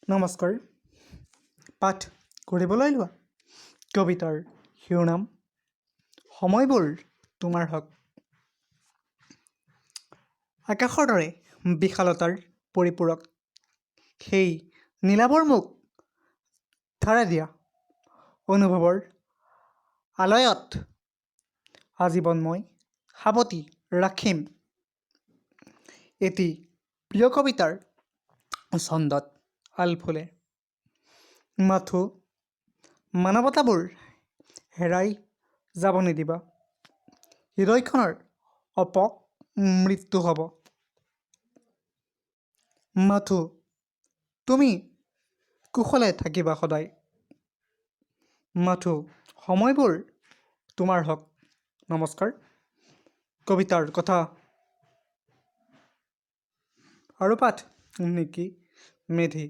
নমস্কাৰ। পাঠ কৰিবলৈ লোৱা কবিতাৰ শিৰোনাম সময়বোৰ তোমাৰ হক। আকাশৰ দৰে বিশালতাৰ পৰিপূৰক সেই নীলাভৰ মুখ ধাৰা দিয়া অনুভৱৰ আলয়ত আজীৱন মই সাৱটি ৰাখিম এটি প্ৰিয় কবিতাৰ ছন্দত আলফুলে। মাথো মানৱতাবোৰ হেৰাই যাব নিদিবা, হৃদয়খনৰ অপমৃত্যু হ'ব। মাথো তুমি কুশলে থাকিবা সদায়, মাথো সময়বোৰ তোমাৰ হক। নমস্কাৰ। কবিতাৰ কথা আৰু পাঠ নিকি মেধি।